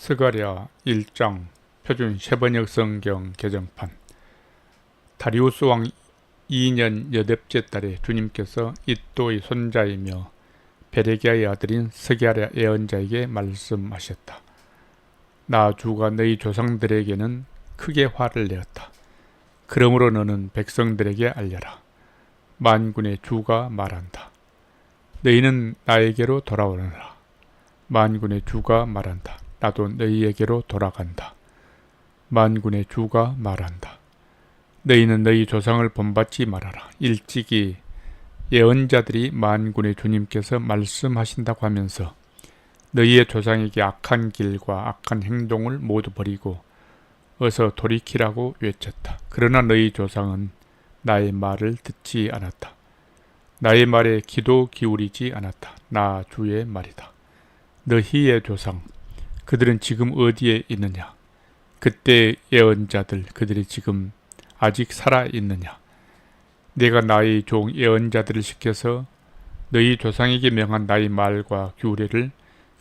스가랴 1장 표준 세번역 성경 개정판. 다리우스 왕 2년 여덟째 달에 주님께서 이또의 손자이며 베레기야의 아들인 스가랴 예언자에게 말씀하셨다. 나 주가 너희 조상들에게는 크게 화를 내었다. 그러므로 너는 백성들에게 알려라. 만군의 주가 말한다. 너희는 나에게로 돌아오너라. 만군의 주가 말한다. 나도 너희에게로 돌아간다. 만군의 주가 말한다. 너희는 너희 조상을 본받지 말아라. 일찍이 예언자들이 만군의 주님께서 말씀하신다고 하면서 너희의 조상에게 악한 길과 악한 행동을 모두 버리고 어서 돌이키라고 외쳤다. 그러나 너희 조상은 나의 말을 듣지 않았다. 나의 말에 귀도 기울이지 않았다. 나 주의 말이다. 너희의 조상 그들은 지금 어디에 있느냐? 그때 예언자들 그들이 지금 아직 살아있느냐? 내가 나의 종 예언자들을 시켜서 너희 조상에게 명한 나의 말과 규례를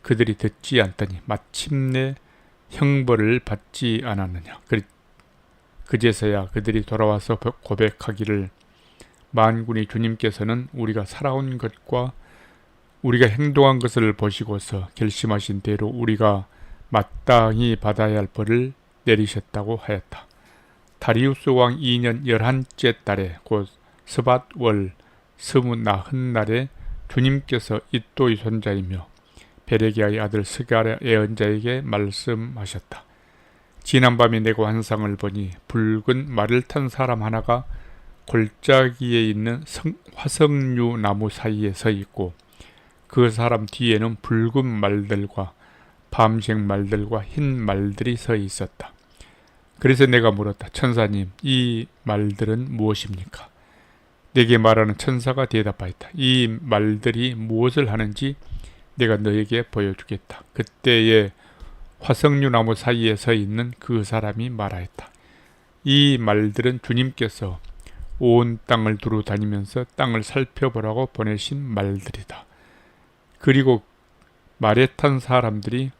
그들이 듣지 않더니 마침내 형벌을 받지 않았느냐? 그제서야 그들이 돌아와서 고백하기를 만군의 주님께서는 우리가 살아온 것과 우리가 행동한 것을 보시고서 결심하신 대로 우리가 마땅히 받아야 할 벌을 내리셨다고 하였다. 다리우스 왕 2년 11째 달에 곧 스밧월 29날에 주님께서 이또의 손자이며 베레기야의 아들 스가랴 예언자에게 말씀하셨다. 지난밤에 내가 환상을 보니 붉은 말을 탄 사람 하나가 골짜기에 있는 화석류 나무 사이에 서 있고 그 사람 뒤에는 붉은 말들과 밤색 말들과 흰 말들이 서 있었다. 그래서 내가 물었다. 천사님, 이 말들은 무엇입니까? 내게 말하는 천사가 대답하였다. 이 말들이 무엇을 하는지 내가 너에게 보여주겠다. 그때에 화석류 나무 사이에 서 있는 그 사람이 말하였다. 이 말들은 주님께서 온 땅을 두루 다니면서 땅을 살펴보라고 보내신 말들이다. 그리고 말에 탄 사람들이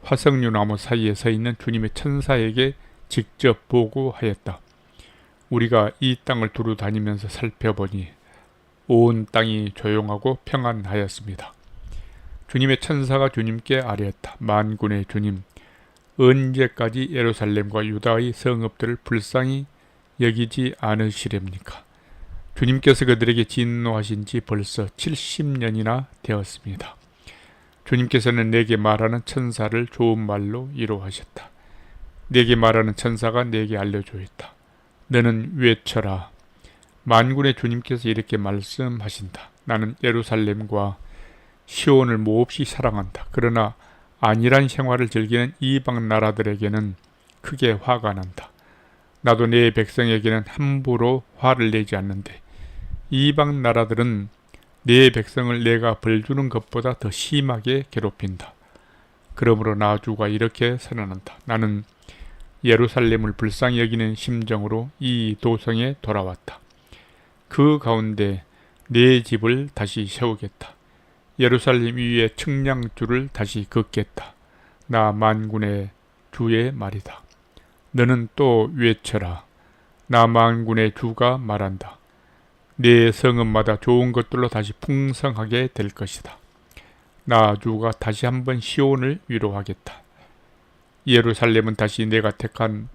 화석류 나무 사이에 서 있는 주님의 천사에게 직접 보고하였다. 우리가 이 땅을 두루 다니면서 살펴보니 온 땅이 조용하고 평안하였습니다. 주님의 천사가 주님께 아뢰었다. 만군의 주님, 언제까지 예루살렘과 유다의 성읍들을 불쌍히 여기지 않으시렵니까? 주님께서 그들에게 진노하신 지 벌써 70년이나 되었습니다. 주님께서는 내게 말하는 천사를 좋은 말로 위로하셨다. 내게 말하는 천사가 내게 알려주었다. 너는 외쳐라. 만군의 주님께서 이렇게 말씀하신다. 나는 예루살렘과 시온을 몹시 사랑한다. 그러나 안일한 생활을 즐기는 이방 나라들에게는 크게 화가 난다. 나도 내 백성에게는 함부로 화를 내지 않는데 이방 나라들은 내 백성을 내가 벌주는 것보다 더 심하게 괴롭힌다. 그러므로 나 주가 이렇게 선언한다. 나는 예루살렘을 불쌍히 여기는 심정으로 이 도성에 돌아왔다. 그 가운데 내 집을 다시 세우겠다. 예루살렘 위에 측량줄을 다시 긋겠다. 나 만군의 주의 말이다. 너는 또 외쳐라. 나 만군의 주가 말한다. 내 성읍마다 좋은 것들로 다시 풍성하게 될 것이다. 나 주가 다시 한번 시온을 위로하겠다. 예루살렘은 다시 내가 택한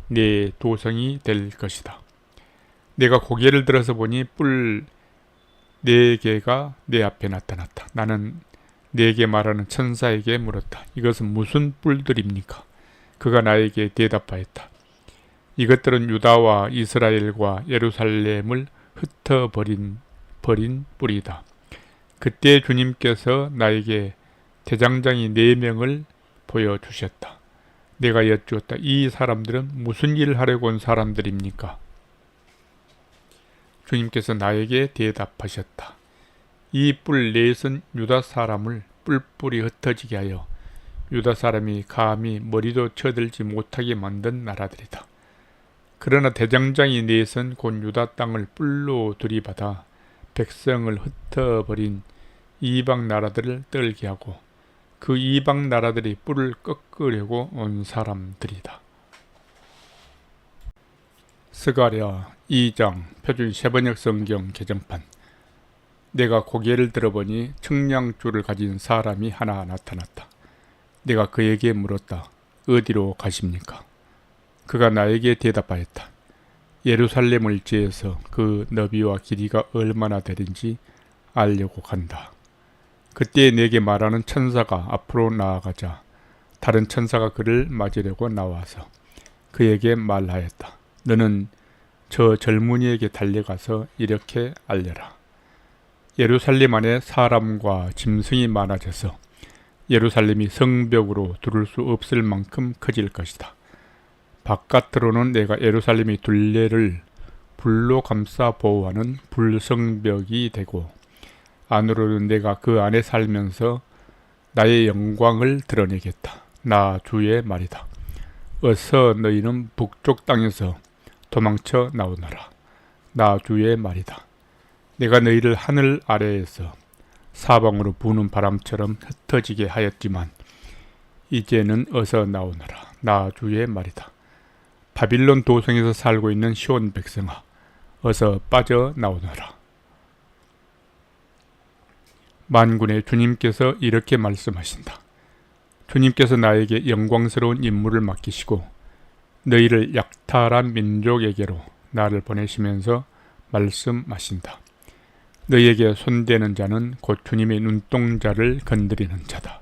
내 도성이 될 것이다. 내가 고개를 들어서 보니 뿔 4개가 내 앞에 나타났다. 나는 내게 말하는 천사에게 물었다. 이것은 무슨 뿔들입니까? 그가 나에게 대답하였다. 이것들은 유다와 이스라엘과 예루살렘을 흩어버린 뿔이다. 그때 주님께서 나에게 대장장이 4명을 보여주셨다. 내가 여쭈었다. 이 사람들은 무슨 일을 하려고 온 사람들입니까? 주님께서 나에게 대답하셨다. 이 뿔 넷은 유다 사람을 뿔뿔이 흩어지게 하여 유다 사람이 감히 머리도 쳐들지 못하게 만든 나라들이다. 그러나 대장장이 넷은 곧 유다 땅을 뿔로 들이받아 백성을 흩어버린 이방 나라들을 떨게 하고 그 이방 나라들이 뿔을 꺾으려고 온 사람들이다. 스가랴 2장 표준 세번역 성경 개정판. 내가 고개를 들어보니 청량줄을 가진 사람이 하나 나타났다. 내가 그에게 물었다. 어디로 가십니까? 그가 나에게 대답하였다. 예루살렘을 지어서 그 너비와 길이가 얼마나 되는지 알려고 간다. 그때 내게 말하는 천사가 앞으로 나아가자 다른 천사가 그를 맞으려고 나와서 그에게 말하였다. 너는 저 젊은이에게 달려가서 이렇게 알려라. 예루살렘 안에 사람과 짐승이 많아져서 예루살렘이 성벽으로 두를 수 없을 만큼 커질 것이다. 바깥으로는 내가 예루살렘의 둘레를 불로 감싸 보호하는 불성벽이 되고 안으로는 내가 그 안에 살면서 나의 영광을 드러내겠다. 나 주의 말이다. 어서 너희는 북쪽 땅에서 도망쳐 나오너라. 나 주의 말이다. 내가 너희를 하늘 아래에서 사방으로 부는 바람처럼 흩어지게 하였지만 이제는 어서 나오너라. 나 주의 말이다. 바빌론 도성에서 살고 있는 시온 백성아, 어서 빠져나오너라. 만군의 주님께서 이렇게 말씀하신다. 주님께서 나에게 영광스러운 임무를 맡기시고 너희를 약탈한 민족에게로 나를 보내시면서 말씀하신다. 너희에게 손대는 자는 곧 주님의 눈동자를 건드리는 자다.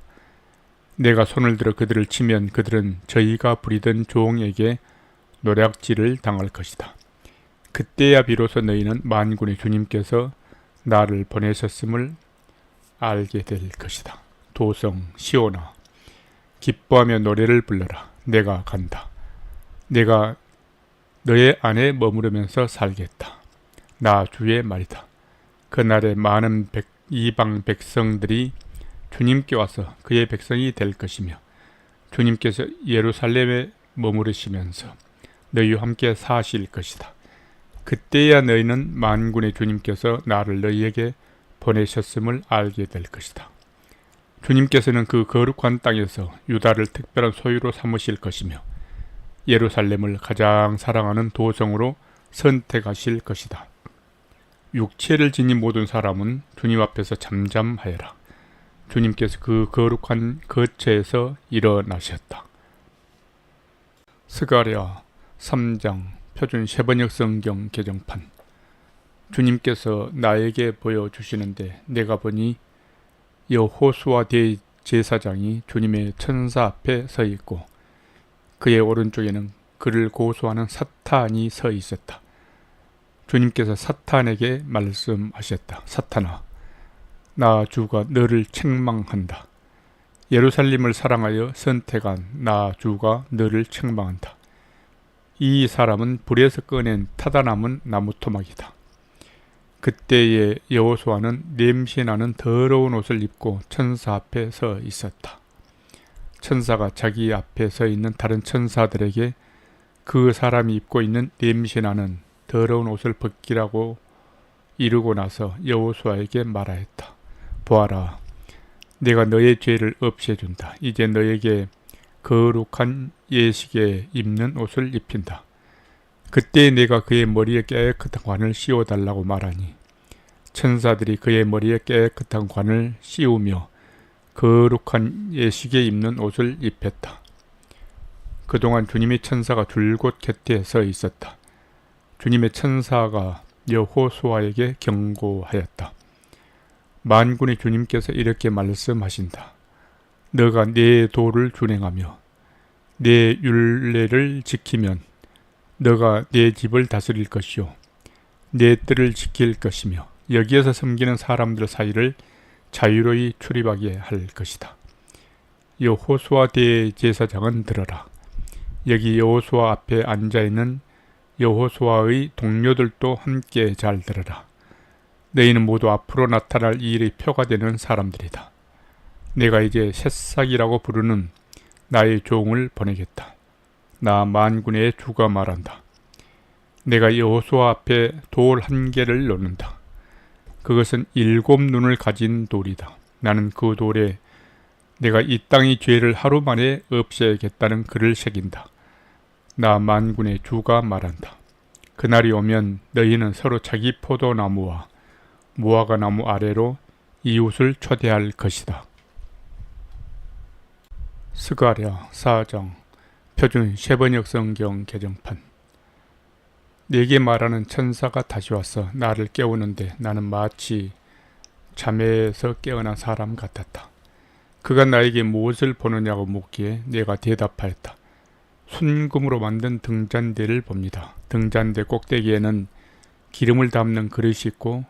내가 손을 들어 그들을 치면 그들은 저희가 부리던 종에게 노략질을 당할 것이다. 그때야 비로소 너희는 만군의 주님께서 나를 보내셨음을 알게 될 것이다. 도성 시온아, 기뻐하며 노래를 불러라. 내가 간다. 내가 너의 안에 머무르면서 살겠다. 나 주의 말이다. 그날에 많은 이방 백성들이 주님께 와서 그의 백성이 될 것이며 주님께서 예루살렘에 머무르시면서 너희와 함께 사실 것이다. 그때야 너희는 만군의 주님께서 나를 너희에게 보내셨음을 알게 될 것이다. 주님께서는 그 거룩한 땅에서 유다를 특별한 소유로 삼으실 것이며 예루살렘을 가장 사랑하는 도성으로 선택하실 것이다. 육체를 지닌 모든 사람은 주님 앞에서 잠잠하여라. 주님께서 그 거룩한 거처에서 일어나셨다. 스가랴 3장 표준 세번역 성경 개정판. 주님께서 나에게 보여주시는데 내가 보니 여호수아 대제사장이 주님의 천사 앞에 서 있고 그의 오른쪽에는 그를 고소하는 사탄이 서 있었다. 주님께서 사탄에게 말씀하셨다. 사탄아, 나 주가 너를 책망한다. 예루살렘을 사랑하여 선택한 나 주가 너를 책망한다. 이 사람은 불에서 꺼낸 타다 남은 나무 토막이다. 그때에 여호수아는 냄새나는 더러운 옷을 입고 천사 앞에 서 있었다. 천사가 자기 앞에 서 있는 다른 천사들에게 그 사람이 입고 있는 냄새나는 더러운 옷을 벗기라고 이르고 나서 여호수아에게 말하였다. 보아라, 내가 너의 죄를 없애준다. 이제 너에게 거룩한 예식에 입는 옷을 입힌다. 그때 내가 그의 머리에 깨끗한 관을 씌워달라고 말하니 천사들이 그의 머리에 깨끗한 관을 씌우며 거룩한 예식에 입는 옷을 입혔다. 그동안 주님의 천사가 줄곧 곁에 서 있었다. 주님의 천사가 여호수아에게 경고하였다. 만군의 주님께서 이렇게 말씀하신다. 너가 내 도를 준행하며 내 율례를 지키면 너가 내 집을 다스릴 것이요 내 뜰을 지킬 것이며 여기에서 섬기는 사람들 사이를 자유로이 출입하게 할 것이다. 여호수아 대제사장은 들어라. 여기 여호수아 앞에 앉아있는 여호수아의 동료들도 함께 잘 들어라. 너희는 모두 앞으로 나타날 이 일의 표가 되는 사람들이다. 내가 이제 새싹이라고 부르는 나의 종을 보내겠다. 나 만군의 주가 말한다. 내가 여호수아 앞에 돌 한 개를 놓는다. 그것은 7 눈을 가진 돌이다. 나는 그 돌에 내가 이 땅의 죄를 하루 만에 없애야겠다는 글을 새긴다. 나 만군의 주가 말한다. 그날이 오면 너희는 서로 자기 포도나무와 무화과 나무 아래로 이웃을 초대할 것이다. 스가랴 4장 표준 세번역 성경 개정판. 내게 말하는 천사가 다시 와서 나를 깨우는데 나는 마치 잠에서 깨어난 사람 같았다. 그가 나에게 무엇을 보느냐고 묻기에 내가 대답하였다. 순금으로 만든 등잔대를 봅니다. 등잔대 꼭대기에는 기름을 담는 그릇이 있고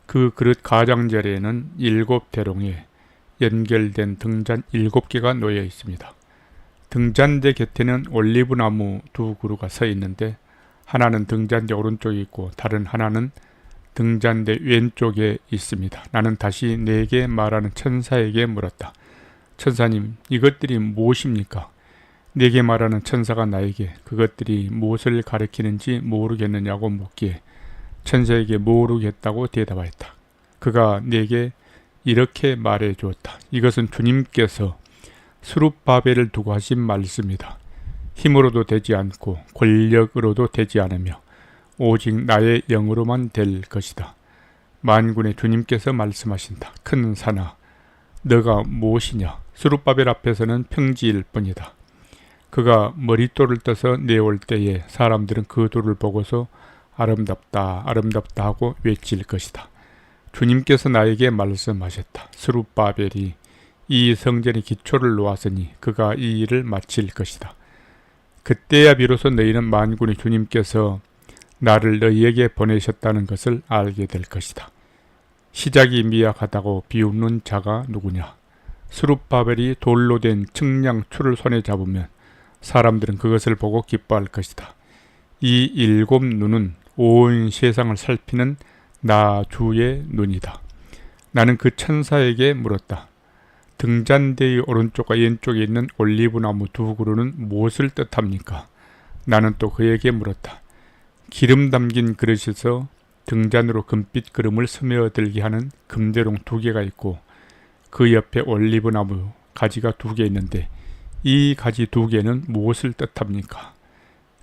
그 그릇 가장자리에는 7대롱에 연결된 등잔 7개가 놓여 있습니다. 등잔대 곁에는 올리브나무 2그루가 서 있는데 하나는 등잔대 오른쪽에 있고 다른 하나는 등잔대 왼쪽에 있습니다. 나는 다시 내게 말하는 천사에게 물었다. 천사님, 이것들이 무엇입니까? 내게 말하는 천사가 나에게 그것들이 무엇을 가리키는지 모르겠느냐고 묻기에 천사에게 모르겠다고 대답하였다. 그가 내게 이렇게 말해 주었다. 이것은 주님께서 스룹바벨을 두고 하신 말씀이다. 힘으로도 되지 않고 권력으로도 되지 않으며 오직 나의 영으로만 될 것이다. 만군의 주님께서 말씀하신다. 큰 산아, 너가 무엇이냐? 스룹바벨 앞에서는 평지일 뿐이다. 그가 머릿돌을 떠서 내올 때에 사람들은 그 돌을 보고서 아름답다 아름답다 하고 외칠 것이다. 주님께서 나에게 말씀하셨다. 스룹바벨이 이 성전의 기초를 놓았으니 그가 이 일을 마칠 것이다. 그때야 비로소 너희는 만군의 주님께서 나를 너희에게 보내셨다는 것을 알게 될 것이다. 시작이 미약하다고 비웃는 자가 누구냐? 스룹바벨이 돌로 된 측량추를 손에 잡으면 사람들은 그것을 보고 기뻐할 것이다. 이 7 눈은 온 세상을 살피는 나 주의 눈이다. 나는 그 천사에게 물었다. 등잔대의 오른쪽과 왼쪽에 있는 올리브나무 2그루는 무엇을 뜻합니까? 나는 또 그에게 물었다. 기름 담긴 그릇에서 등잔으로 금빛 그름을 스며들게 하는 금대롱 2개가 있고 그 옆에 올리브나무 가지가 2개 있는데 이 가지 2개는 무엇을 뜻합니까?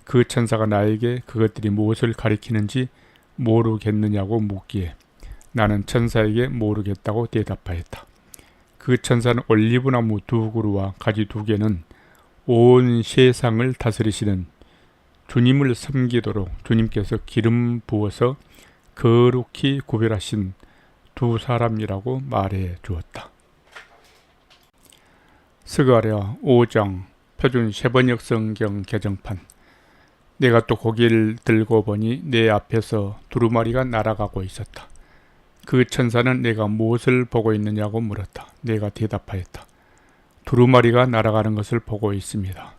그 천사가 나에게 그것들이 무엇을 가리키는지 모르겠느냐고 묻기에 나는 천사에게 모르겠다고 대답하였다. 그 천사는 올리브나무 2그루와 가지 2개는 온 세상을 다스리시는 주님을 섬기도록 주님께서 기름 부어서 거룩히 구별하신 2 사람이라고 말해 주었다. 스가랴 5장 표준 세번역 성경 개정판. 내가 또 고개를 들고 보니 내 앞에서 두루마리가 날아가고 있었다. 그 천사는 내가 무엇을 보고 있느냐고 물었다. 내가 대답하였다. 두루마리가 날아가는 것을 보고 있습니다.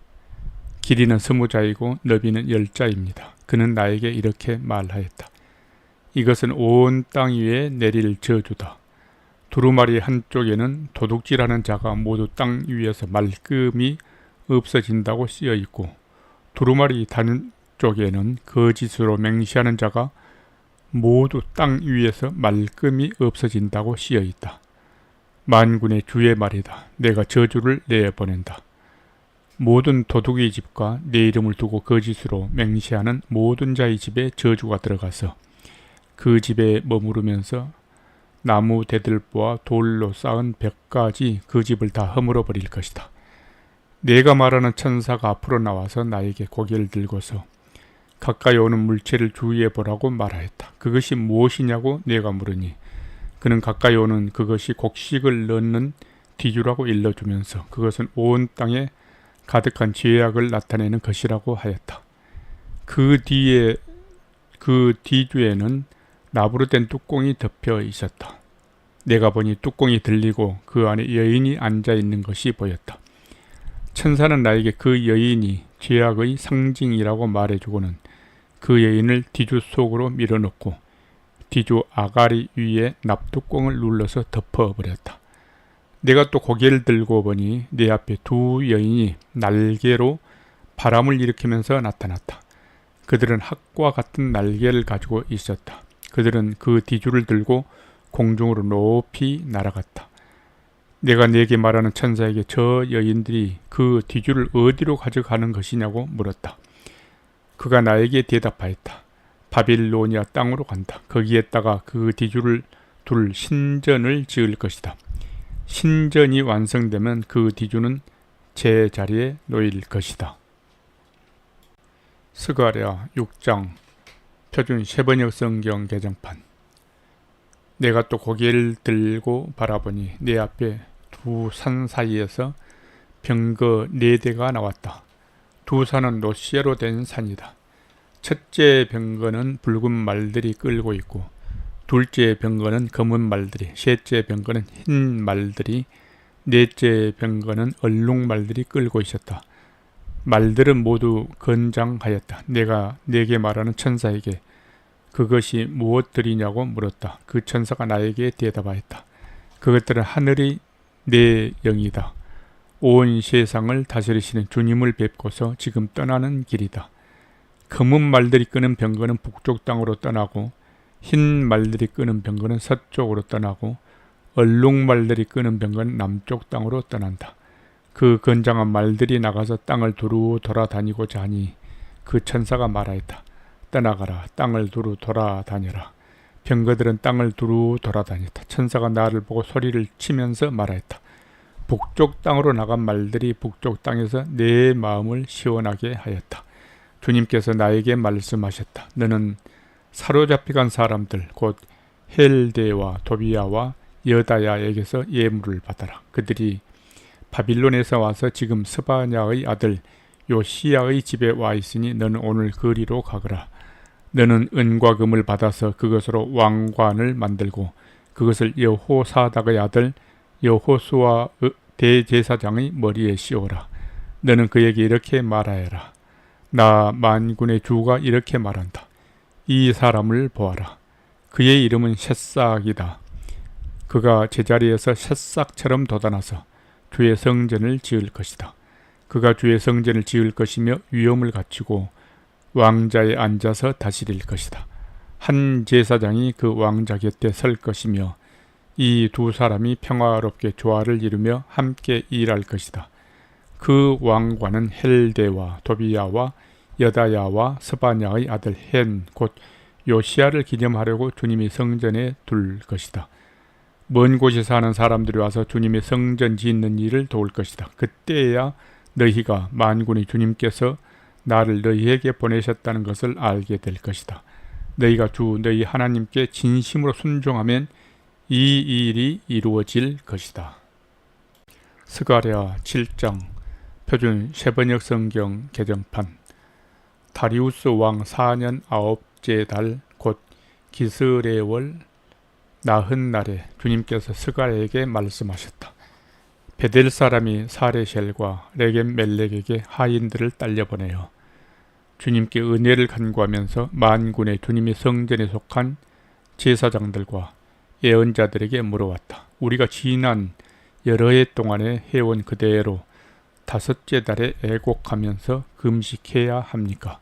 길이는 20자이고 너비는 10자입니다. 그는 나에게 이렇게 말하였다. 이것은 온 땅 위에 내릴 저주다. 두루마리 한쪽에는 도둑질하는 자가 모두 땅 위에서 말끔히 없어진다고 쓰여 있고 두루마리 다른 쪽에는 거짓으로 맹세하는 자가 모두 땅 위에서 말끔히 없어진다고 쓰여 있다. 만군의 주의 말이다. 내가 저주를 내보낸다. 모든 도둑의 집과 내 이름을 두고 거짓으로 맹세하는 모든 자의 집에 저주가 들어가서 그 집에 머무르면서 나무 대들보와 돌로 쌓은 벽까지 그 집을 다 허물어 버릴 것이다. 내가 말하는 천사가 앞으로 나와서 나에게 고개를 들고서 가까이 오는 물체를 주의해 보라고 말하였다. 그것이 무엇이냐고 내가 물으니 그는 가까이 오는 그것이 곡식을 넣는 뒤주라고 일러주면서 그것은 온 땅에 가득한 죄악을 나타내는 것이라고 하였다. 그 뒤주에는 나무로 된 뚜껑이 덮여 있었다. 내가 보니 뚜껑이 들리고 그 안에 여인이 앉아 있는 것이 보였다. 천사는 나에게 그 여인이 죄악의 상징이라고 말해주고는 그 여인을 뒤주 속으로 밀어넣고 뒤주 아가리 위에 납뚜껑을 눌러서 덮어버렸다. 내가 또 고개를 들고 보니 내 앞에 2 여인이 날개로 바람을 일으키면서 나타났다. 그들은 학과 같은 날개를 가지고 있었다. 그들은 그 뒤주를 들고 공중으로 높이 날아갔다. 내가 네게 말하는 천사에게 저 여인들이 그 뒤주를 어디로 가져가는 것이냐고 물었다. 그가 나에게 대답하였다. 바빌로니아 땅으로 간다. 거기에다가 그 뒤주를 둘 신전을 지을 것이다. 신전이 완성되면 그 뒤주는 제 자리에 놓일 것이다. 스가랴 6장 표준 세번역 성경 개정판. 내가 또 고개를 들고 바라보니 내 앞에 두 산 사이에서 병거 4대가 나왔다. 두 산은 노쇠로 된 산이다. 첫째 병거는 붉은 말들이 끌고 있고, 둘째 병거는 검은 말들이, 셋째 병거는 흰 말들이, 넷째 병거는 얼룩 말들이 끌고 있었다. 말들은 모두 건장하였다. 내가 네게 말하는 천사에게 그것이 무엇들이냐고 물었다. 그 천사가 나에게 대답하였다. 그것들은 하늘이 내 영이다. 온 세상을 다스리시는 주님을 뵙고서 지금 떠나는 길이다. 검은 말들이 끄는 병거는 북쪽 땅으로 떠나고, 흰 말들이 끄는 병거는 서쪽으로 떠나고, 얼룩 말들이 끄는 병거는 남쪽 땅으로 떠난다. 그 건장한 말들이 나가서 땅을 두루 돌아다니고자 하니 그 천사가 말하였다. 떠나가라. 땅을 두루 돌아다녀라. 병거들은 땅을 두루 돌아다녔다. 천사가 나를 보고 소리를 치면서 말하였다. 북쪽 땅으로 나간 말들이 북쪽 땅에서 내 마음을 시원하게 하였다. 주님께서 나에게 말씀하셨다. 너는 사로잡혀간 사람들 곧 헬데와 도비야와 여다야에게서 예물을 받아라. 그들이 바빌론에서 와서 지금 스바냐의 아들 요시야의 집에 와 있으니 너는 오늘 그리로 가거라. 너는 은과 금을 받아서 그것으로 왕관을 만들고 그것을 여호사닥의 아들 여호수아 대제사장의 머리에 씌워라. 너는 그에게 이렇게 말하여라. 나 만군의 주가 이렇게 말한다. 이 사람을 보아라. 그의 이름은 셋삭이다. 그가 제자리에서 셋삭처럼 돋아나서 주의 성전을 지을 것이다. 그가 주의 성전을 지을 것이며 위엄을 갖추고 왕자에 앉아서 다스릴 것이다. 한 제사장이 그 왕자 곁에 설 것이며 이 두 사람이 평화롭게 조화를 이루며 함께 일할 것이다. 그 왕관은 헬데와 도비야와 여다야와 스바냐의 아들 헨 곧 요시야를 기념하려고 주님이 성전에 둘 것이다. 먼 곳에 사는 사람들이 와서 주님의 성전 짓는 일을 도울 것이다. 그때야 너희가 만군의 주님께서 나를 너희에게 보내셨다는 것을 알게 될 것이다. 너희가 주 너희 하나님께 진심으로 순종하면 이 일이 이루어질 것이다. 스가랴 7장 표준 세번역 성경 개정판. 다리우스 왕 4년 9째 달 곧 기스레월 나흔날에 주님께서 스가랴에게 말씀하셨다. 베델 사람이 사레셀과 레겜 멜렉에게 하인들을 딸려보내어 주님께 은혜를 간구하면서 만군의 주님의 성전에 속한 제사장들과 예언자들에게 물어왔다. 우리가 지난 여러 해 동안에 해온 그대로 5째 달에 애곡하면서 금식해야 합니까?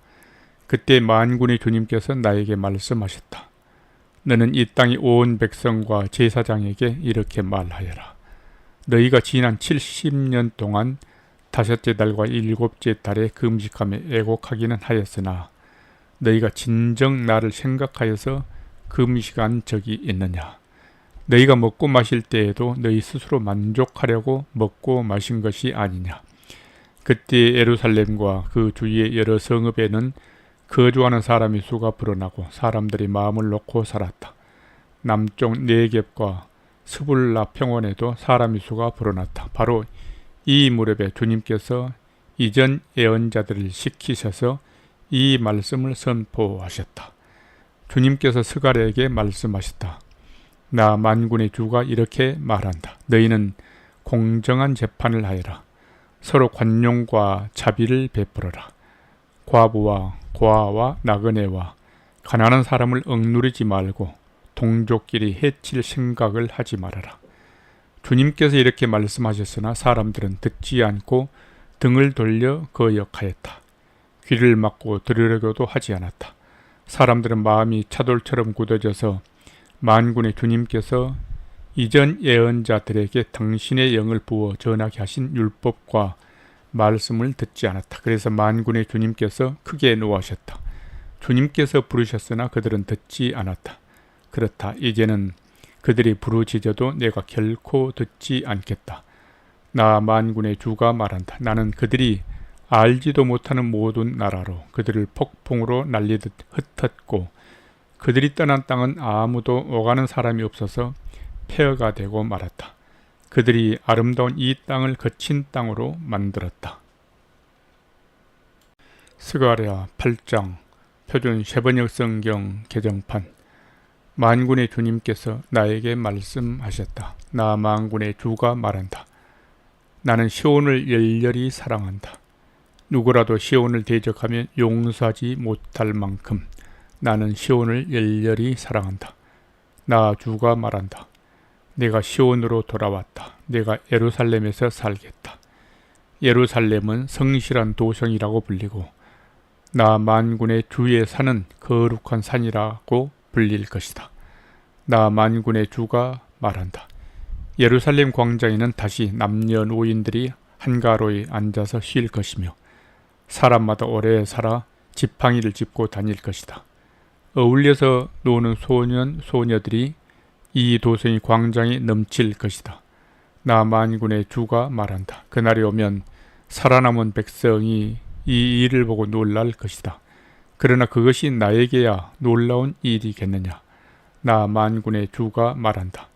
그때 만군의 주님께서 나에게 말씀하셨다. 너는 이 땅의 온 백성과 제사장에게 이렇게 말하여라. 너희가 지난 70년 동안 5째 달과 7째 달에 금식하며 애곡하기는 하였으나 너희가 진정 나를 생각하여서 금식한 적이 있느냐? 너희가 먹고 마실 때에도 너희 스스로 만족하려고 먹고 마신 것이 아니냐? 그때 예루살렘과 그 주위의 여러 성읍에는 거주하는 사람의 수가 불어나고 사람들이 마음을 놓고 살았다. 남쪽 네겝과 스불라 평원에도 사람의 수가 불어났다. 바로 이 무렵에 주님께서 이전 예언자들을 시키셔서 이 말씀을 선포하셨다. 주님께서 스가랴에게 말씀하셨다. 나 만군의 주가 이렇게 말한다. 너희는 공정한 재판을 하여라. 서로 관용과 자비를 베풀어라. 과부와 고아와 나그네와 가난한 사람을 억누르지 말고 동족끼리 해칠 생각을 하지 말아라. 주님께서 이렇게 말씀하셨으나 사람들은 듣지 않고 등을 돌려 거역하였다. 귀를 막고 들으려고도 하지 않았다. 사람들은 마음이 차돌처럼 굳어져서 만군의 주님께서 이전 예언자들에게 당신의 영을 부어 전하게 하신 율법과 말씀을 듣지 않았다. 그래서 만군의 주님께서 크게 노하셨다. 주님께서 부르셨으나 그들은 듣지 않았다. 그렇다. 이제는 그들이 부르짖어도 내가 결코 듣지 않겠다. 나 만군의 주가 말한다. 나는 그들이 알지도 못하는 모든 나라로 그들을 폭풍으로 날리듯 흩었고 그들이 떠난 땅은 아무도 오가는 사람이 없어서 폐허가 되고 말았다. 그들이 아름다운 이 땅을 거친 땅으로 만들었다. 스가랴 8장 표준 쉐번역 성경 개정판. 만군의 주님께서 나에게 말씀하셨다. 나 만군의 주가 말한다. 나는 시온을 열렬히 사랑한다. 누구라도 시온을 대적하면 용서하지 못할 만큼 나는 시온을 열렬히 사랑한다. 나 주가 말한다. 내가 시온으로 돌아왔다. 내가 예루살렘에서 살겠다. 예루살렘은 성실한 도성이라고 불리고 나 만군의 주의 산은 거룩한 산이라고 불릴 것이다. 나 만군의 주가 말한다. 예루살렘 광장에는 다시 남녀노인들이 한가로이 앉아서 쉴 것이며 사람마다 오래 살아 지팡이를 짚고 다닐 것이다. 어울려서 노는 소년 소녀들이 이 도성이 광장에 넘칠 것이다. 나 만군의 주가 말한다. 그날이 오면 살아남은 백성이 이 일을 보고 놀랄 것이다. 그러나 그것이 나에게야 놀라운 일이겠느냐. 나 만군의 주가 말한다.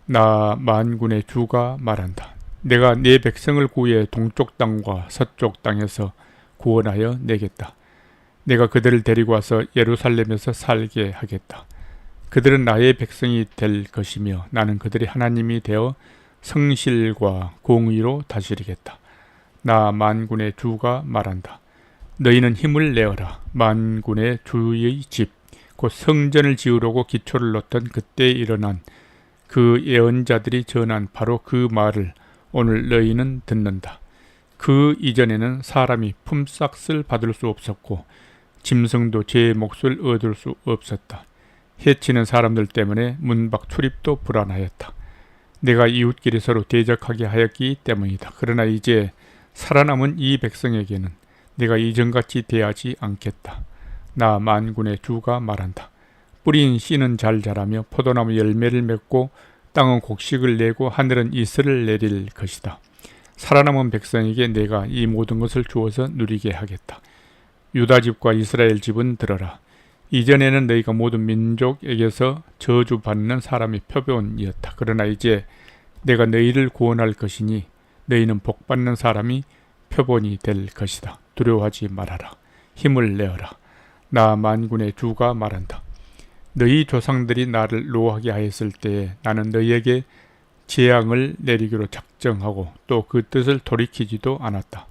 나 만군의 주가 말한다. 내가 네 백성을 구해 동쪽 땅과 서쪽 땅에서 구원하여 내겠다. 내가 그들을 데리고 와서 예루살렘에서 살게 하겠다. 그들은 나의 백성이 될 것이며 나는 그들의 하나님이 되어 성실과 공의로 다스리겠다. 나 만군의 주가 말한다. 너희는 힘을 내어라. 만군의 주의 집, 곧 성전을 지으려고 기초를 놓던 그때 일어난 그 예언자들이 전한 바로 그 말을 오늘 너희는 듣는다. 그 이전에는 사람이 품삯을 받을 수 없었고 짐승도 제 몫을 얻을 수 없었다. 해치는 사람들 때문에 문 밖 출입도 불안하였다. 내가 이웃끼리 서로 대적하게 하였기 때문이다. 그러나 이제 살아남은 이 백성에게는 내가 이전같이 대하지 않겠다. 나 만군의 주가 말한다. 뿌린 씨는 잘 자라며 포도나무 열매를 맺고 땅은 곡식을 내고 하늘은 이슬을 내릴 것이다. 살아남은 백성에게 내가 이 모든 것을 주어서 누리게 하겠다. 유다 집과 이스라엘 집은 들어라. 이전에는 너희가 모든 민족에게서 저주받는 사람이 표본이었다. 그러나 이제 내가 너희를 구원할 것이니 너희는 복받는 사람이 표본이 될 것이다. 두려워하지 말아라. 힘을 내어라. 나 만군의 주가 말한다. 너희 조상들이 나를 노하게 하였을 때에 나는 너희에게 재앙을 내리기로 작정하고 또 그 뜻을 돌이키지도 않았다.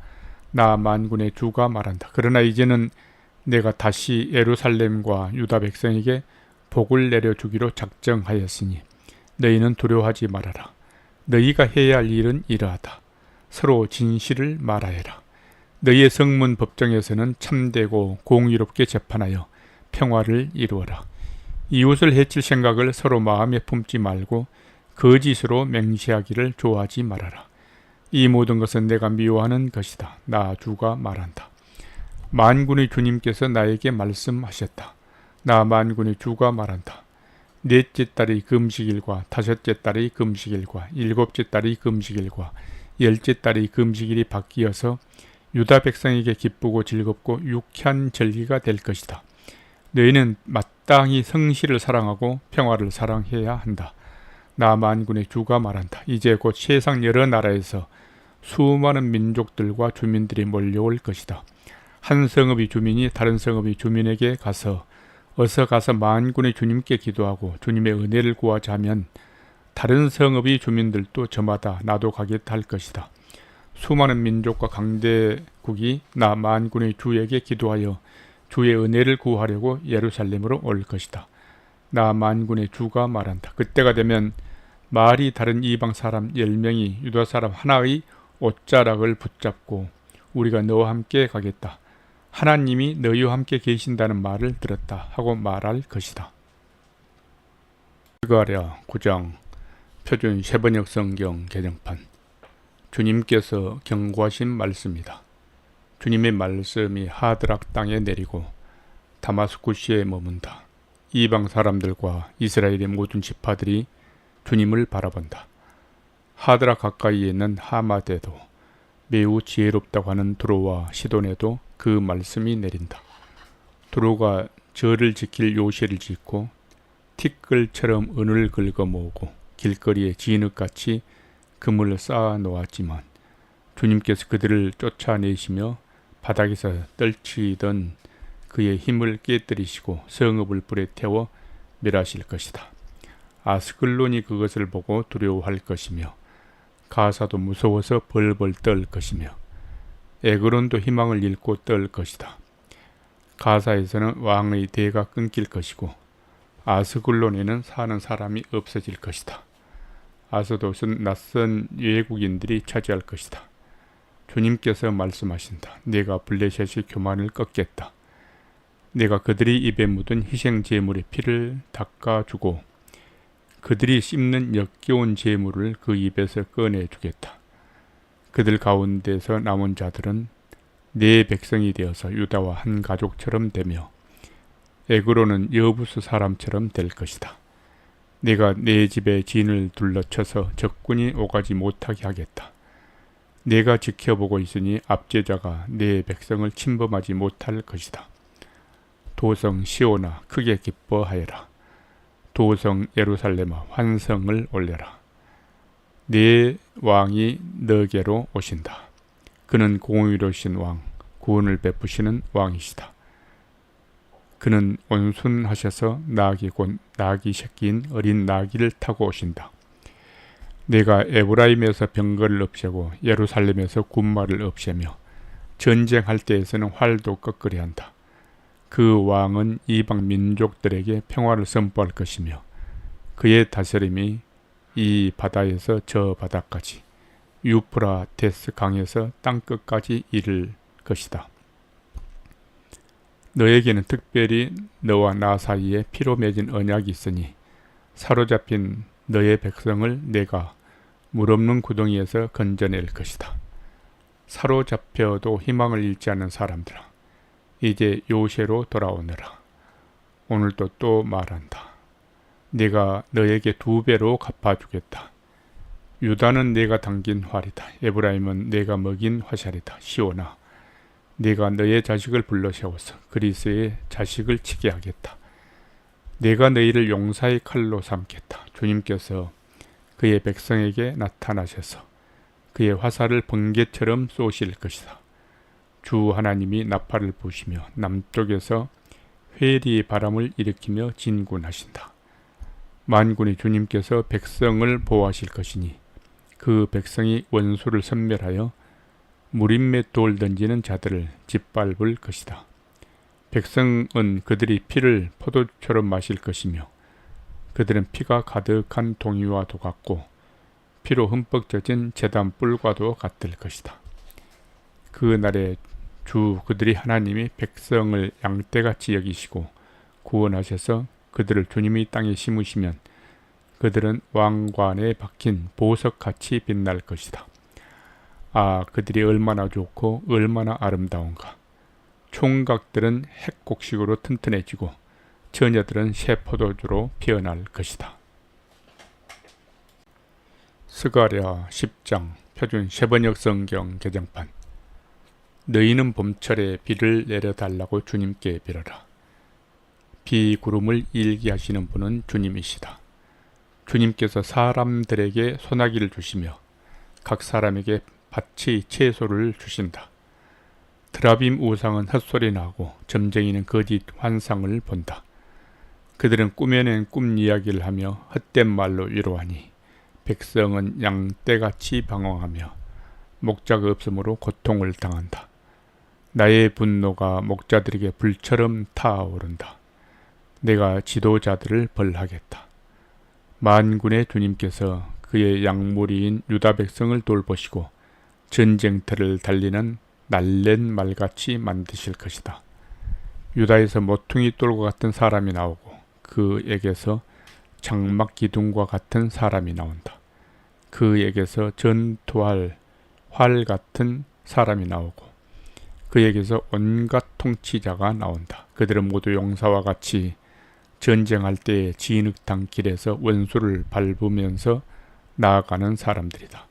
나 만군의 주가 말한다. 그러나 이제는 내가 다시 예루살렘과 유다 백성에게 복을 내려주기로 작정하였으니 너희는 두려워하지 말아라. 너희가 해야 할 일은 이러하다. 서로 진실을 말하여라. 너희의 성문 법정에서는 참되고 공의롭게 재판하여 평화를 이루어라. 이웃을 해칠 생각을 서로 마음에 품지 말고 거짓으로 맹세하기를 좋아하지 말아라. 이 모든 것은 내가 미워하는 것이다. 나 주가 말한다. 만군의 주님께서 나에게 말씀하셨다. 나 만군의 주가 말한다. 넷째 달의 금식일과 다섯째 달의 금식일과 일곱째 달의 금식일과 열째 달의 금식일이 바뀌어서 유다 백성에게 기쁘고 즐겁고 유쾌한 절기가 될 것이다. 너희는 마땅히 성실을 사랑하고 평화를 사랑해야 한다. 나 만군의 주가 말한다. 이제 곧 세상 여러 나라에서 수많은 민족들과 주민들이 몰려올 것이다. 한 성읍의 주민이 다른 성읍의 주민에게 어서 가서 만군의 주님께 기도하고 주님의 은혜를 구하자 하면 다른 성읍의 주민들도 저마다 나도 가겠다 할 것이다. 수많은 민족과 강대국이 나 만군의 주에게 기도하여 주의 은혜를 구하려고 예루살렘으로 올 것이다. 나 만군의 주가 말한다. 그때가 되면 말이 다른 이방 사람 10명이 유다 사람 하나의 옷자락을 붙잡고 우리가 너와 함께 가겠다. 하나님이 너희와 함께 계신다는 말을 들었다 하고 말할 것이다. 스가랴 9장 표준 세번역 성경 개정판. 주님께서 경고하신 말씀이다. 주님의 말씀이 하드락 땅에 내리고 다마스쿠스에 머문다. 이방 사람들과 이스라엘의 모든 지파들이 주님을 바라본다. 하드락 가까이에 있는 하마데도 매우 지혜롭다고 하는 두로와 시돈에도 그 말씀이 내린다. 두로가 저를 지킬 요새를 짓고 티끌처럼 은을 긁어 모으고 길거리에 진흙같이 금을 쌓아 놓았지만 주님께서 그들을 쫓아내시며 바닥에서 떨치던 그의 힘을 깨뜨리시고 성읍을 불에 태워 멸하실 것이다. 아스글론이 그것을 보고 두려워할 것이며 가사도 무서워서 벌벌 떨 것이며 에그론도 희망을 잃고 떨 것이다. 가사에서는 왕의 대가 끊길 것이고 아스글론에는 사는 사람이 없어질 것이다. 아스돗은 낯선 외국인들이 차지할 것이다. 주님께서 말씀하신다. 내가 블레셋의 교만을 꺾겠다. 내가 그들이 입에 묻은 희생 제물의 피를 닦아주고 그들이 씹는 역겨운 제물을 그 입에서 꺼내주겠다. 그들 가운데서 남은 자들은 내 백성이 되어서 유다와 한 가족처럼 되며 에그로는 여부스 사람처럼 될 것이다. 내가 내 집에 진을 둘러쳐서 적군이 오가지 못하게 하겠다. 내가 지켜보고 있으니 압제자가 내 백성을 침범하지 못할 것이다. 도성 시온아 크게 기뻐하여라. 도성 예루살렘아 환성을 올려라. 네 왕이 너게로 오신다. 그는 공의로우신 왕, 구원을 베푸시는 왕이시다. 그는 온순하셔서 나귀 곧 나귀 새끼인 어린 나귀를 타고 오신다. 내가 에브라임에서 병거를 없애고 예루살렘에서 군마를 없애며 전쟁할 때에서는 활도 꺾으려 한다. 그 왕은 이방 민족들에게 평화를 선포할 것이며 그의 다스림이 이 바다에서 저 바다까지 유프라테스 강에서 땅끝까지 이를 것이다. 너에게는 특별히 너와 나 사이에 피로 맺은 언약이 있으니 사로잡힌 너의 백성을 내가 물 없는 구덩이에서 건져낼 것이다. 사로잡혀도 희망을 잃지 않는 사람들아, 이제 요새로 돌아오너라. 오늘도 또 말한다. 내가 너에게 2배로 갚아주겠다. 유다는 내가 당긴 활이다. 에브라임은 내가 먹인 화살이다. 시온아, 내가 너의 자식을 불러 세워서 그리스의 자식을 치게 하겠다. 내가 너희를 용사의 칼로 삼겠다. 주님께서 그의 백성에게 나타나셔서 그의 화살을 번개처럼 쏘실 것이다. 주 하나님이 나팔을 부시며 남쪽에서 회리 바람을 일으키며 진군하신다. 만군의 주님께서 백성을 보호하실 것이니 그 백성이 원수를 섬멸하여 무림에 돌 던지는 자들을 짓밟을 것이다. 백성은 그들이 피를 포도처럼 마실 것이며 그들은 피가 가득한 동이와도 같고 피로 흠뻑 젖은 제단 뿔과도 같을 것이다. 그 날에 주 그들이 하나님이 백성을 양떼같이 여기시고 구원하셔서 그들을 주님이 땅에 심으시면 그들은 왕관에 박힌 보석같이 빛날 것이다. 아, 그들이 얼마나 좋고 얼마나 아름다운가. 총각들은 핵곡식으로 튼튼해지고 처녀들은 새 포도주로 피어날 것이다. 스가랴 10장 표준 세번역 성경 개정판. 너희는 봄철에 비를 내려달라고 주님께 빌어라. 비 구름을 일게 하시는 분은 주님이시다. 주님께서 사람들에게 소나기를 주시며 각 사람에게 밭의 채소를 주신다. 드라빔 우상은 헛소리 나고 점쟁이는 거짓 환상을 본다. 그들은 꾸며낸 꿈 이야기를 하며 헛된 말로 위로하니 백성은 양떼같이 방황하며 목자가 없으므로 고통을 당한다. 나의 분노가 목자들에게 불처럼 타오른다. 내가 지도자들을 벌하겠다. 만군의 주님께서 그의 양무리인 유다 백성을 돌보시고 전쟁터를 달리는 날랜 말같이 만드실 것이다. 유다에서 모퉁이 돌과 같은 사람이 나오고 그에게서 장막 기둥과 같은 사람이 나온다. 그에게서 전투할 활 같은 사람이 나오고 그에게서 온갖 통치자가 나온다. 그들은 모두 용사와 같이 전쟁할 때에 진흙탕 길에서 원수를 밟으면서 나아가는 사람들이다.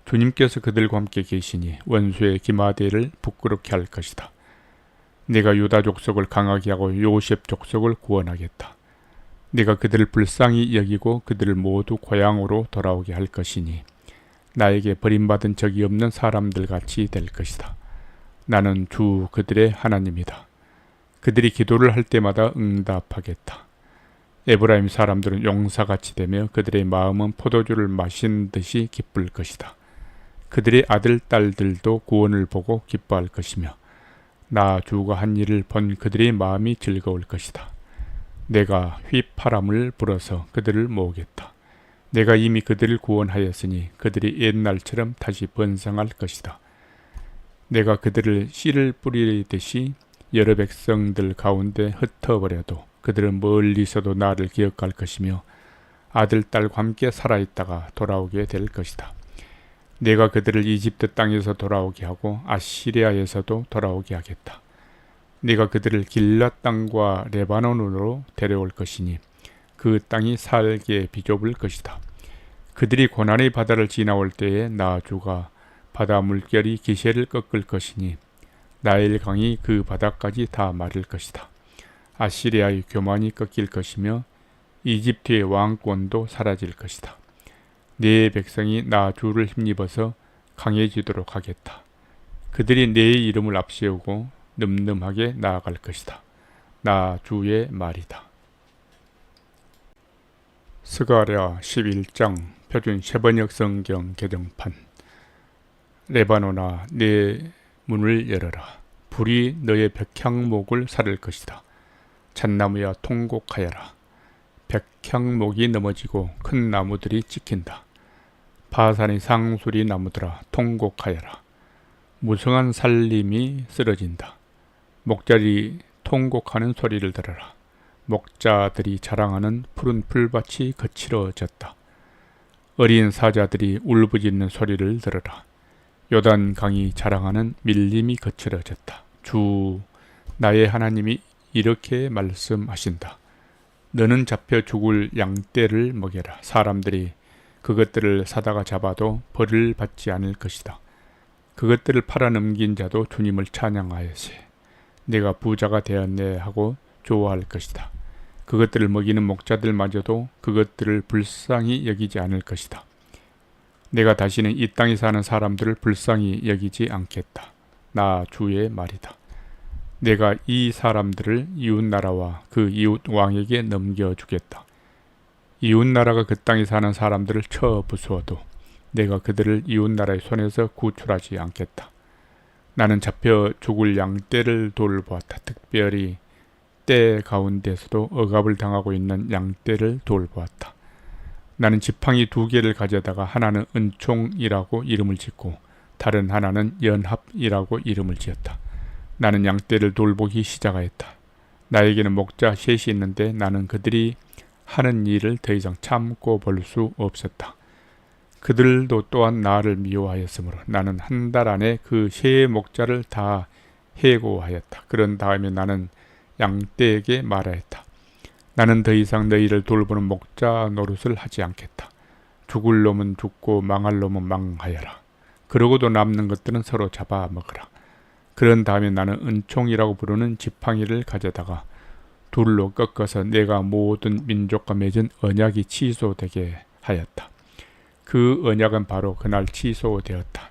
주님께서 그들과 함께 계시니 원수의 기마대를 부끄럽게 할 것이다. 내가 유다 족속을 강하게 하고 요셉 족속을 구원하겠다. 내가 그들을 불쌍히 여기고 그들을 모두 고향으로 돌아오게 할 것이니 나에게 버림받은 적이 없는 사람들 같이 될 것이다. 나는 주 그들의 하나님이다. 그들이 기도를 할 때마다 응답하겠다. 에브라임 사람들은 용사같이 되며 그들의 마음은 포도주를 마신 듯이 기쁠 것이다. 그들의 아들 딸들도 구원을 보고 기뻐할 것이며 나 주가 한 일을 본 그들의 마음이 즐거울 것이다. 내가 휘파람을 불어서 그들을 모으겠다. 내가 이미 그들을 구원하였으니 그들이 옛날처럼 다시 번성할 것이다. 내가 그들을 씨를 뿌리듯이 여러 백성들 가운데 흩어버려도 그들은 멀리서도 나를 기억할 것이며 아들, 딸과 함께 살아있다가 돌아오게 될 것이다. 내가 그들을 이집트 땅에서 돌아오게 하고 아시리아에서도 돌아오게 하겠다. 내가 그들을 길랏 땅과 레바논으로 데려올 것이니 그 땅이 살게 비좁을 것이다. 그들이 고난의 바다를 지나올 때에 나 주가 바다 물결이 기세를 꺾을 것이니 나일 강이 그 바다까지 다 마를 것이다. 아시리아의 교만이 꺾일 것이며 이집트의 왕권도 사라질 것이다. 내 백성이 나 주를 힘입어서 강해지도록 하겠다. 그들이 내 이름을 앞세우고 늠름하게 나아갈 것이다. 나 주의 말이다. 스가랴 11장 표준 세번역 성경 개정판. 레바논아, 내 문을 열어라. 불이 너의 백향목을 사를 것이다. 잣나무야, 통곡하여라. 백향목이 넘어지고 큰 나무들이 찍힌다. 바산의 상수리 나무들아, 통곡하여라. 무성한 살림이 쓰러진다. 목자리 통곡하는 소리를 들어라. 목자들이 자랑하는 푸른 풀밭이 거칠어졌다. 어린 사자들이 울부짖는 소리를 들어라. 요단 강이 자랑하는 밀림이 거칠어졌다. 주 나의 하나님이 이렇게 말씀하신다. 너는 잡혀 죽을 양떼를 먹여라. 사람들이 그것들을 사다가 잡아도 벌을 받지 않을 것이다. 그것들을 팔아넘긴 자도 주님을 찬양하여세. 내가 부자가 되었네 하고 좋아할 것이다. 그것들을 먹이는 목자들마저도 그것들을 불쌍히 여기지 않을 것이다. 내가 다시는 이 땅에 사는 사람들을 불쌍히 여기지 않겠다. 나 주의 말이다. 내가 이 사람들을 이웃나라와 그 이웃 왕에게 넘겨주겠다. 이웃나라가 그 땅에 사는 사람들을 쳐 부수어도 내가 그들을 이웃나라의 손에서 구출하지 않겠다. 나는 잡혀 죽을 양떼를 돌보았다. 특별히 떼 가운데서도 억압을 당하고 있는 양떼를 돌보았다. 나는 지팡이 2개를 가져다가 하나는 은총이라고 이름을 짓고 다른 하나는 연합이라고 이름을 지었다. 나는 양떼를 돌보기 시작하였다. 나에게는 목자 셋이 있는데 나는 그들이 하는 일을 더 이상 참고 볼 수 없었다. 그들도 또한 나를 미워하였으므로 나는 한 달 안에 그 세 목자를 다 해고하였다. 그런 다음에 나는 양떼에게 말하였다. 나는 더 이상 너희를 돌보는 목자 노릇을 하지 않겠다. 죽을 놈은 죽고 망할 놈은 망하여라. 그러고도 남는 것들은 서로 잡아먹으라. 그런 다음에 나는 은총이라고 부르는 지팡이를 가져다가 둘로 꺾어서 내가 모든 민족과 맺은 언약이 취소되게 하였다. 그 언약은 바로 그날 취소되었다.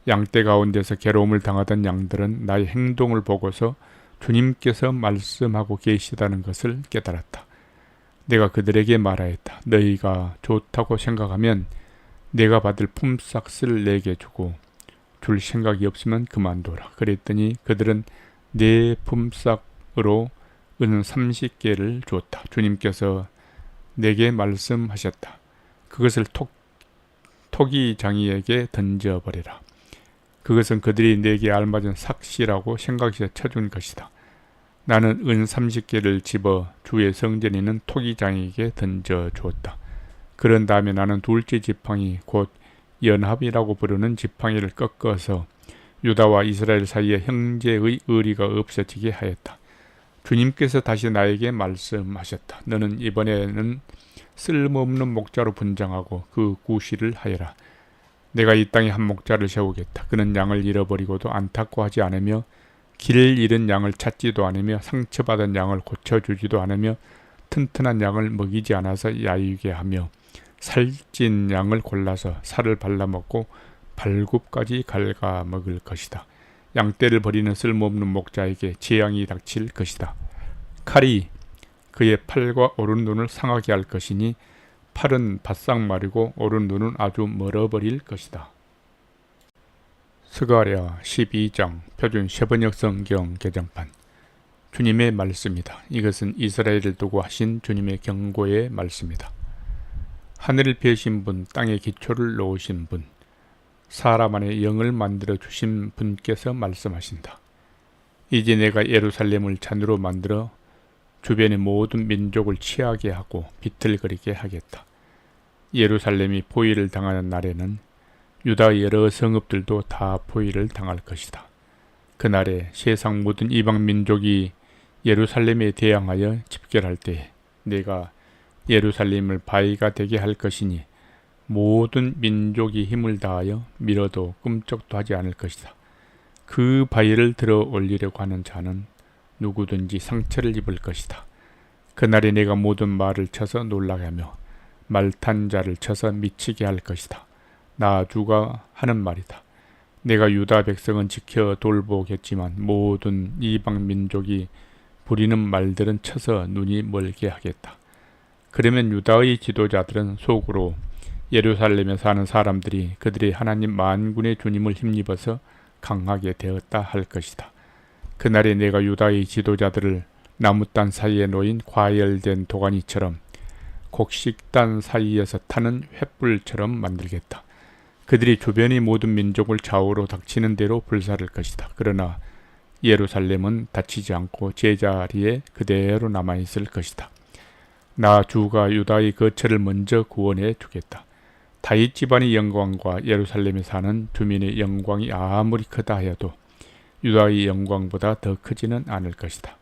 양떼 가운데서 괴로움을 당하던 양들은 나의 행동을 보고서 주님께서 말씀하고 계시다는 것을 깨달았다. 내가 그들에게 말하였다. 너희가 좋다고 생각하면 내가 받을 품삯을 내게 주고 줄 생각이 없으면 그만둬라. 그랬더니 그들은 내 품삯으로 은 30개를 주었다. 주님께서 내게 말씀하셨다. 그것을 토기장이에게 던져버리라. 그것은 그들이 내게 알맞은 삭시라고 생각해서 쳐준 것이다. 나는 은 30개를 집어 주의 성전에 있는 토기장에게 던져 주었다. 그런 다음에 나는 둘째 지팡이 곧 연합이라고 부르는 지팡이를 꺾어서 유다와 이스라엘 사이에 형제의 의리가 없어지게 하였다. 주님께서 다시 나에게 말씀하셨다. 너는 이번에는 쓸모없는 목자로 분장하고 그 구실을 하여라. 내가 이 땅에 한 목자를 세우겠다. 그는 양을 잃어버리고도 안타까워하지 않으며 길 잃은 양을 찾지도 않으며 상처받은 양을 고쳐주지도 않으며 튼튼한 양을 먹이지 않아서 야유게 하며 살찐 양을 골라서 살을 발라먹고 발굽까지 갉아먹을 것이다. 양떼를 버리는 쓸모없는 목자에게 재앙이 닥칠 것이다. 칼이 그의 팔과 오른 눈을 상하게 할 것이니 팔은 바싹 마르고 오른 눈은 아주 멀어버릴 것이다. 스가랴 12장 표준 쉐번역 성경 개정판. 주님의 말씀이다. 이것은 이스라엘을 두고 하신 주님의 경고의 말씀이다. 하늘을 펴신 분, 땅에 기초를 놓으신 분, 사람 안에 영을 만들어 주신 분께서 말씀하신다. 이제 내가 예루살렘을 잔으로 만들어 주변의 모든 민족을 취하게 하고 비틀거리게 하겠다. 예루살렘이 포위를 당하는 날에는 유다 여러 성읍들도 다 포위를 당할 것이다. 그날에 세상 모든 이방 민족이 예루살렘에 대항하여 집결할 때에 내가 예루살렘을 바위가 되게 할 것이니 모든 민족이 힘을 다하여 밀어도 꿈쩍도 하지 않을 것이다. 그 바위를 들어 올리려고 하는 자는 누구든지 상처를 입을 것이다. 그날에 내가 모든 말을 쳐서 놀라게 하며 말탄 자를 쳐서 미치게 할 것이다. 나 주가 하는 말이다. 내가 유다 백성은 지켜 돌보겠지만 모든 이방 민족이 부리는 말들은 쳐서 눈이 멀게 하겠다. 그러면 유다의 지도자들은 속으로 예루살렘에 사는 사람들이 그들의 하나님 만군의 주님을 힘입어서 강하게 되었다 할 것이다. 그날에 내가 유다의 지도자들을 나무단 사이에 놓인 과열된 도가니처럼 곡식단 사이에서 타는 횃불처럼 만들겠다. 그들이 주변의 모든 민족을 좌우로 닥치는 대로 불사를 것이다. 그러나 예루살렘은 다치지 않고 제자리에 그대로 남아있을 것이다. 나 주가 유다의 거처를 먼저 구원해 주겠다. 다윗 집안의 영광과 예루살렘에 사는 주민의 영광이 아무리 크다 하여도 유다의 영광보다 더 크지는 않을 것이다.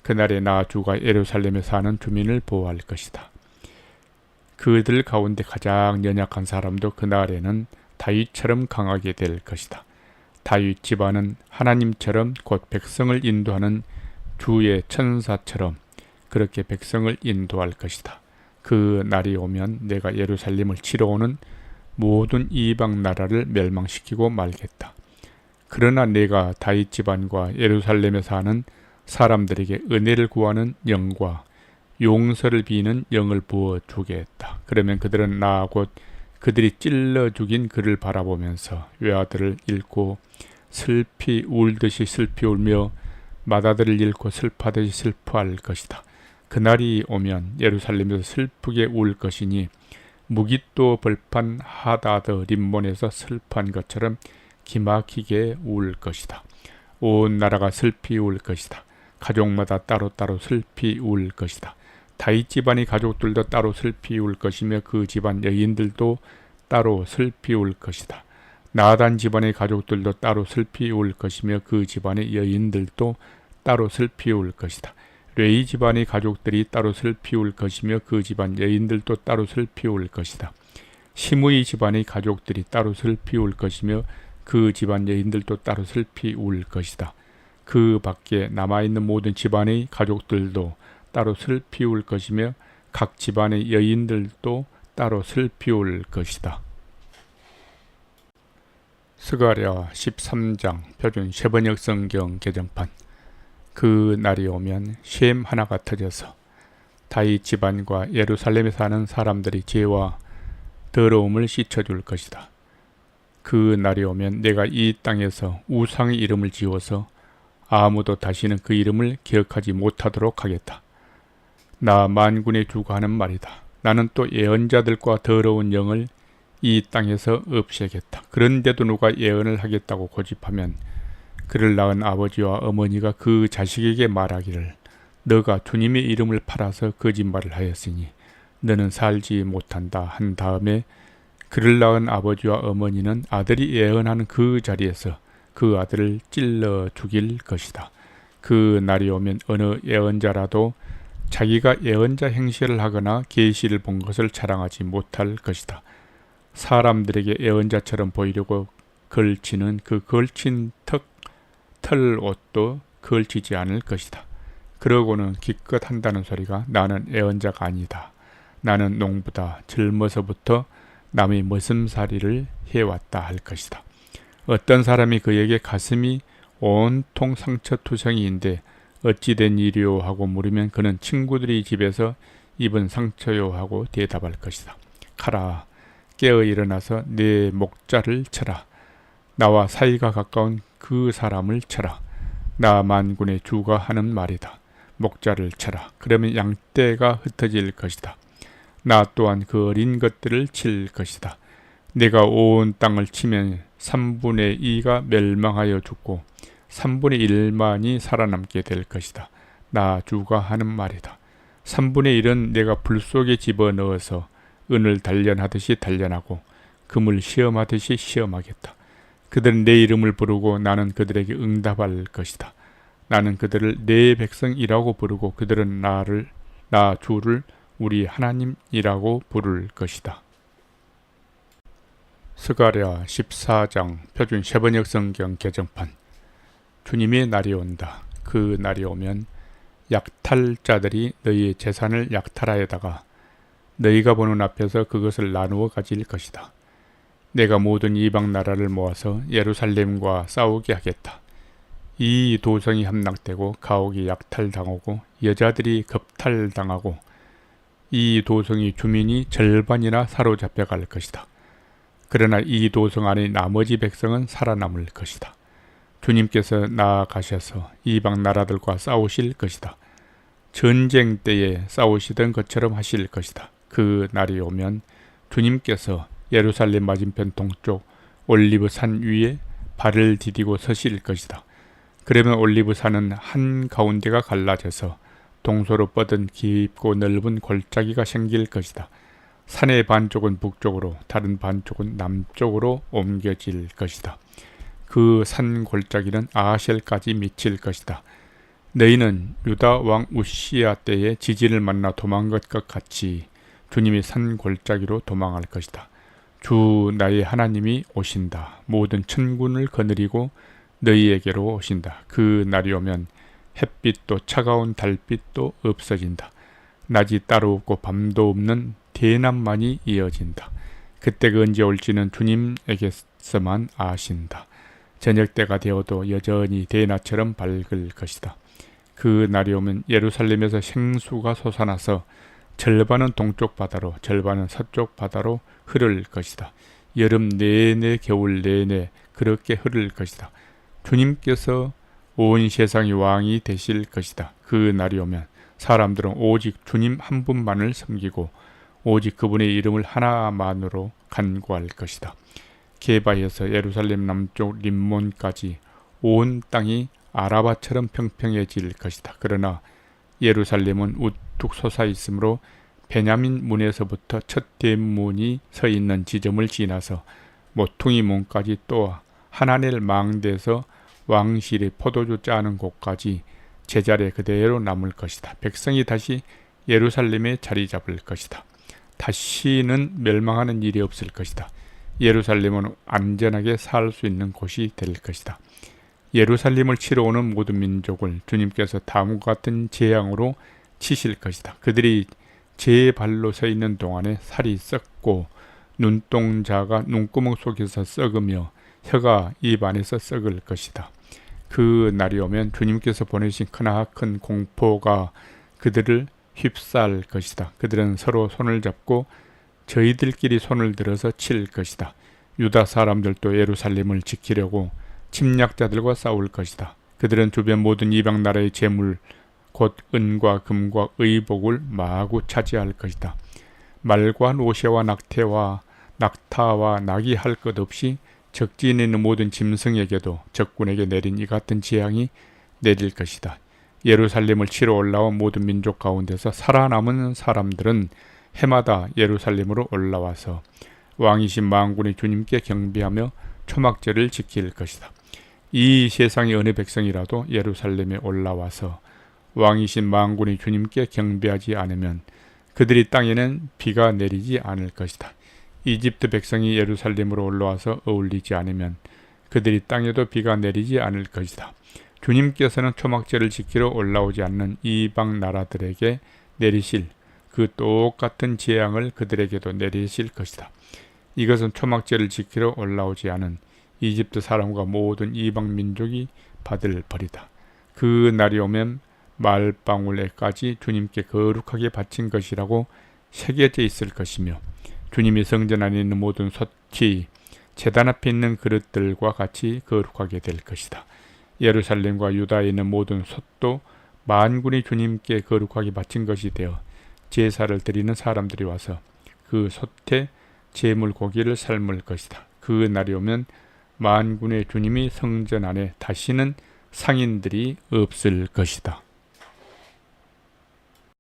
그날에 나 주가 예루살렘에 사는 주민을 보호할 것이다. 그들 가운데 가장 연약한 사람도 그날에는 다윗처럼 강하게 될 것이다. 다윗 집안은 하나님처럼 곧 백성을 인도하는 주의 천사처럼 그렇게 백성을 인도할 것이다. 그 날이 오면 내가 예루살렘을 치러 오는 모든 이방 나라를 멸망시키고 말겠다. 그러나 내가 다윗 집안과 예루살렘에 사는 사람들에게 은혜를 구하는 영과 용서를 비는 영을 부어 주겠다. 그러면 그들은 나 곧 그들이 찔러 죽인 그를 바라보면서 외아들을 잃고 슬피 울듯이 슬피 울며 맏아들을 잃고 슬퍼하듯이 슬퍼할 것이다. 그날이 오면 예루살렘에서 슬프게 울 것이니 무깃도 벌판 하다드 림몬에서 슬퍼한 것처럼 기막히게 울 것이다. 온 나라가 슬피 울 것이다. 가족마다 따로따로 슬피 울 것이다. 다윗 집안의 가족들도 따로 슬피 울 것이며 그 집안 여인들도 따로 슬피 울 것이다. 나단 집안의 가족들도 따로 슬피 울 것이며 그 집안의 여인들도 따로 슬피 울 것이다. 레위 집안의 가족들이 따로 슬피 울 것이며 그 집안 여인들도 따로 슬피 울 것이다. 시므이 집안의 가족들이 따로 슬피 울 것이며 그 집안 여인들도 따로 슬피 울 것이다. 그 밖에 남아있는 모든 집안의 가족들도 따로 슬피 울 것이며 각 집안의 여인들도 따로 슬피 울 것이다. 스가랴 13장 표준 쉐번역 성경 개정판. 그 날이 오면 셈 하나가 터져서 다윗 집안과 예루살렘에 사는 사람들이 죄와 더러움을 씻어줄 것이다. 그 날이 오면 내가 이 땅에서 우상의 이름을 지어서 아무도 다시는 그 이름을 기억하지 못하도록 하겠다. 나 만군의 주가 하는 말이다. 나는 또 예언자들과 더러운 영을 이 땅에서 없애겠다. 그런데도 누가 예언을 하겠다고 고집하면 그를 낳은 아버지와 어머니가 그 자식에게 말하기를 너가 주님의 이름을 팔아서 거짓말을 하였으니 너는 살지 못한다 한 다음에 그를 낳은 아버지와 어머니는 아들이 예언하는 그 자리에서 그 아들을 찔러 죽일 것이다. 그 날이 오면 어느 예언자라도 자기가 예언자 행실을 하거나 계시를 본 것을 자랑하지 못할 것이다. 사람들에게 예언자처럼 보이려고 걸치는 그 걸친 털 옷도 걸치지 않을 것이다. 그러고는 기껏 한다는 소리가 나는 예언자가 아니다. 나는 농부다. 젊어서부터 남의 머슴살이를 해왔다 할 것이다. 어떤 사람이 그에게 가슴이 온통 상처투성이인데 어찌 된 일이요 하고 물으면 그는 친구들이 집에서 입은 상처요 하고 대답할 것이다. 가라, 깨어 일어나서 내 목자를 쳐라. 나와 사이가 가까운 그 사람을 쳐라. 나 만군의 주가 하는 말이다. 목자를 쳐라. 그러면 양떼가 흩어질 것이다. 나 또한 그 어린 것들을 칠 것이다. 내가 온 땅을 치면 3분의 2가 멸망하여 죽고 3분의 1만이 살아남게 될 것이다. 나 주가 하는 말이다. 3분의 1은 내가 불 속에 집어넣어서 은을 단련하듯이 단련하고 금을 시험하듯이 시험하겠다. 그들은 내 이름을 부르고 나는 그들에게 응답할 것이다. 나는 그들을 내 백성이라고 부르고 그들은 나 주를 우리 하나님이라고 부를 것이다. 스가랴 14장 표준 세번역 성경 개정판. 주님의 날이 온다. 그 날이 오면 약탈자들이 너희의 재산을 약탈하여다가 너희가 보는 앞에서 그것을 나누어 가질 것이다. 내가 모든 이방 나라를 모아서 예루살렘과 싸우게 하겠다. 이 도성이 함락되고 가옥이 약탈당하고 여자들이 겁탈당하고 이 도성의 주민이 절반이나 사로잡혀 갈 것이다. 그러나 이 도성 안의 나머지 백성은 살아남을 것이다. 주님께서 나아가셔서 이방 나라들과 싸우실 것이다. 전쟁 때에 싸우시던 것처럼 하실 것이다. 그 날이 오면 주님께서 예루살렘 맞은편 동쪽 올리브 산 위에 발을 디디고 서실 것이다. 그러면 올리브 산은 한 가운데가 갈라져서 동서로 뻗은 깊고 넓은 골짜기가 생길 것이다. 산의 반쪽은 북쪽으로 다른 반쪽은 남쪽으로 옮겨질 것이다. 그 산 골짜기는 아셀까지 미칠 것이다. 너희는 유다 왕 우시야 때에 지진을 만나 도망갈 것 같이 주님이 산 골짜기로 도망할 것이다. 주 나의 하나님이 오신다. 모든 천군을 거느리고 너희에게로 오신다. 그 날이 오면 햇빛도 차가운 달빛도 없어진다. 낮이 따로 없고 밤도 없는 대낮만이 이어진다. 그때가 언제 올지는 주님에게서만 아신다. 저녁 때가 되어도 여전히 대낮처럼 밝을 것이다. 그 날이 오면 예루살렘에서 생수가 솟아나서 절반은 동쪽 바다로 절반은 서쪽 바다로 흐를 것이다. 여름 내내 겨울 내내 그렇게 흐를 것이다. 주님께서 온 세상의 왕이 되실 것이다. 그 날이 오면 사람들은 오직 주님 한 분만을 섬기고 오직 그분의 이름을 하나만으로 간구할 것이다. 게바에서 예루살렘 남쪽 림몬까지 온 땅이 아라바처럼 평평해질 것이다. 그러나 예루살렘은 우뚝 솟아 있으므로 베냐민 문에서부터 첫 대문이 서 있는 지점을 지나서 모퉁이 문까지 또 하나넬 망대에서 왕실의 포도주 짜는 곳까지 제자리에 그대로 남을 것이다. 백성이 다시 예루살렘에 자리 잡을 것이다. 다시는 멸망하는 일이 없을 것이다. 예루살렘은 안전하게 살 수 있는 곳이 될 것이다. 예루살렘을 치러 오는 모든 민족을 주님께서 다음과 같은 재앙으로 치실 것이다. 그들이 제 발로 서 있는 동안에 살이 썩고 눈동자가 눈구멍 속에서 썩으며 혀가 입 안에서 썩을 것이다. 그 날이 오면 주님께서 보내신 크나큰 공포가 그들을 휩싸을 것이다. 그들은 서로 손을 잡고 저희들끼리 손을 들어서 칠 것이다. 유다 사람들도 예루살렘을 지키려고 침략자들과 싸울 것이다. 그들은 주변 모든 이방 나라의 재물 곧 은과 금과 의복을 마구 차지할 것이다. 말과 노새와 낙타와 낙이 할 것 없이 적진에 있는 모든 짐승에게도 적군에게 내린 이 같은 재앙이 내릴 것이다. 예루살렘을 치러 올라온 모든 민족 가운데서 살아남은 사람들은 해마다 예루살렘으로 올라와서 왕이신 만군의 주님께 경배하며 초막절을 지킬 것이다. 이 세상의 어느 백성이라도 예루살렘에 올라와서 왕이신 만군의 주님께 경배하지 않으면 그들이 땅에는 비가 내리지 않을 것이다. 이집트 백성이 예루살렘으로 올라와서 어울리지 않으면 그들이 땅에도 비가 내리지 않을 것이다. 주님께서는 초막절을 지키러 올라오지 않는 이방 나라들에게 내리실 그 똑같은 재앙을 그들에게도 내리실 것이다. 이것은 초막절을 지키러 올라오지 않은 이집트 사람과 모든 이방 민족이 받을 벌이다. 그 날이 오면 말방울에까지 주님께 거룩하게 바친 것이라고 새겨져 있을 것이며 주님이 성전 안에 있는 모든 솥이 제단 앞에 있는 그릇들과 같이 거룩하게 될 것이다. 예루살렘과 유다에 있는 모든 솥도 만군의 주님께 거룩하게 바친 것이 되어 제사를 드리는 사람들이 와서 그 솥에 제물 고기를 삶을 것이다. 그 날이 오면 만군의 주님이 성전 안에 다시는 상인들이 없을 것이다.